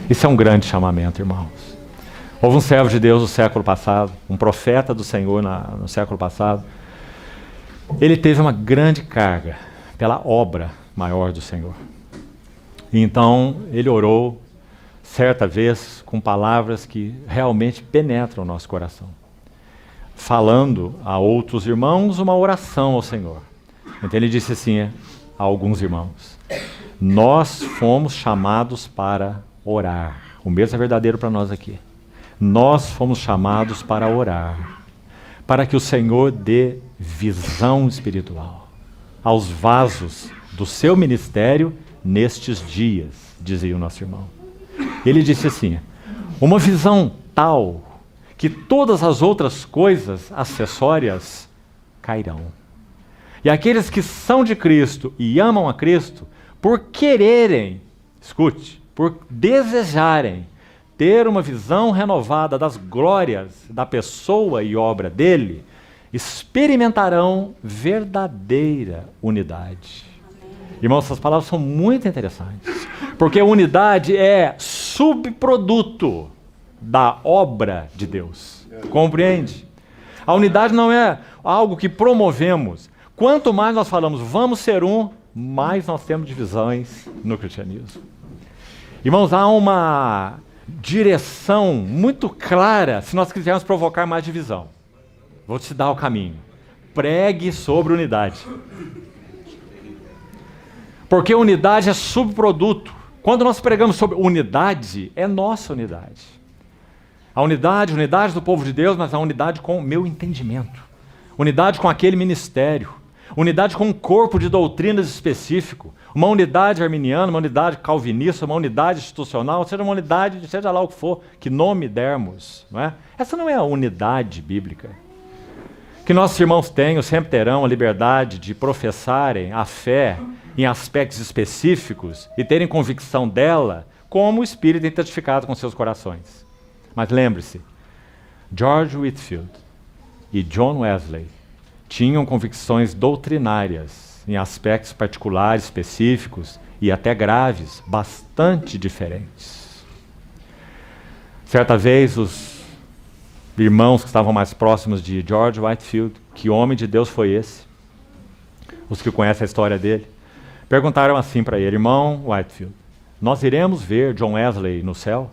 Isso é um grande chamamento, irmãos. Houve um servo de Deus no século passado, um profeta do Senhor no século passado. Ele teve uma grande carga pela obra maior do Senhor. E então ele orou, certa vez, com palavras que realmente penetram o nosso coração, falando a outros irmãos uma oração ao Senhor. Então ele disse assim a alguns irmãos: nós fomos chamados para orar. O mesmo é verdadeiro para nós aqui. Nós fomos chamados para orar, para que o Senhor dê visão espiritual aos vasos do seu ministério nestes dias, dizia o nosso irmão. Ele disse assim: uma visão tal que todas as outras coisas acessórias cairão. E aqueles que são de Cristo e amam a Cristo, por quererem, escute, por desejarem ter uma visão renovada das glórias da pessoa e obra dele, experimentarão verdadeira unidade. Irmãos, essas palavras são muito interessantes, porque a unidade é subproduto da obra de Deus. Compreende? A unidade não é algo que promovemos. Quanto mais nós falamos, vamos ser um, mais nós temos divisões no cristianismo. Irmãos, há uma direção muito clara se nós quisermos provocar mais divisão. Vou te dar o caminho. Pregue sobre unidade. Porque unidade é subproduto. Quando nós pregamos sobre unidade, é nossa unidade. A unidade do povo de Deus, mas a unidade com o meu entendimento. Unidade com aquele ministério. Unidade com um corpo de doutrinas específico. Uma unidade arminiana, uma unidade calvinista, uma unidade institucional, seja uma unidade, seja lá o que for, que nome dermos. Não é? Essa não é a unidade bíblica. Que nossos irmãos tenham, sempre terão a liberdade de professarem a fé em aspectos específicos e terem convicção dela, como o Espírito tem testificado com seus corações. Mas lembre-se, George Whitefield e John Wesley tinham convicções doutrinárias em aspectos particulares, específicos e até graves, bastante diferentes. Certa vez, os irmãos que estavam mais próximos de George Whitefield, que homem de Deus foi esse? Os que conhecem a história dele, perguntaram assim para ele: irmão Whitefield, nós iremos ver John Wesley no céu?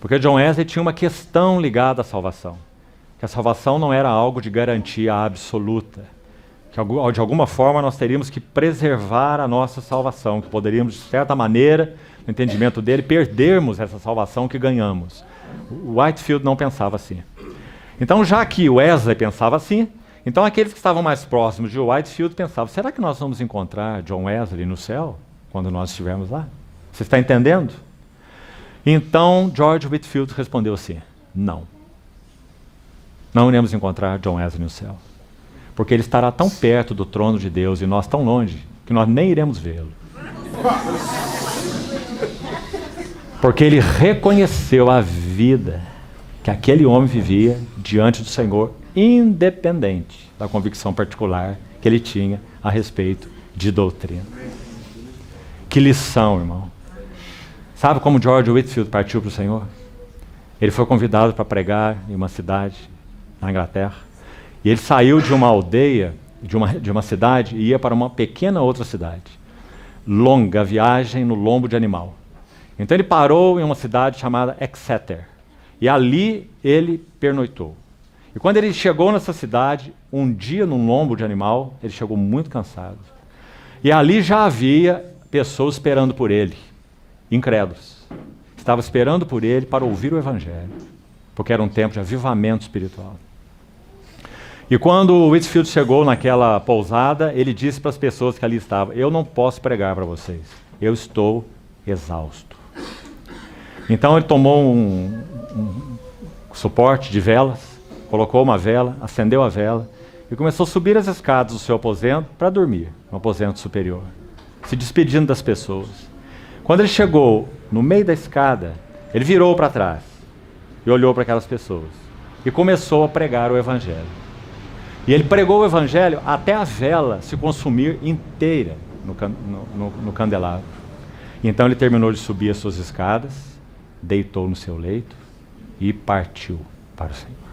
Porque John Wesley tinha uma questão ligada à salvação. Que a salvação não era algo de garantia absoluta. Que de alguma forma nós teríamos que preservar a nossa salvação. Que poderíamos, de certa maneira, no entendimento dele, perdermos essa salvação que ganhamos. O Whitefield não pensava assim. Então, já que Wesley pensava assim, então aqueles que estavam mais próximos de Whitefield pensavam: será que nós vamos encontrar John Wesley no céu, quando nós estivermos lá? Você está entendendo? Então, George Whitefield respondeu assim: não. Não iremos encontrar John Wesley no céu. Porque ele estará tão perto do trono de Deus e nós tão longe, que nós nem iremos vê-lo. Porque ele reconheceu a vida que aquele homem vivia diante do Senhor, independente da convicção particular que ele tinha a respeito de doutrina. Que lição, irmão. Sabe como George Whitefield partiu para o Senhor? Ele foi convidado para pregar em uma cidade na Inglaterra. E ele saiu de uma aldeia, de uma cidade, e ia para uma pequena outra cidade. Longa viagem no lombo de animal. Então ele parou em uma cidade chamada Exeter. E ali ele pernoitou. E quando ele chegou nessa cidade, um dia num lombo de animal, ele chegou muito cansado. E ali já havia pessoas esperando por ele, incrédulos. Estavam esperando por ele para ouvir o Evangelho, porque era um tempo de avivamento espiritual. E quando o Whitefield chegou naquela pousada, ele disse para as pessoas que ali estavam: eu não posso pregar para vocês, eu estou exausto. Então ele tomou um suporte de velas, colocou uma vela, acendeu a vela e começou a subir as escadas do seu aposento para dormir, no aposento superior, se despedindo das pessoas. Quando ele chegou no meio da escada, ele virou para trás e olhou para aquelas pessoas e começou a pregar o Evangelho. E ele pregou o Evangelho até a vela se consumir inteira no candelabro. E então ele terminou de subir as suas escadas, deitou no seu leito e partiu para o Senhor.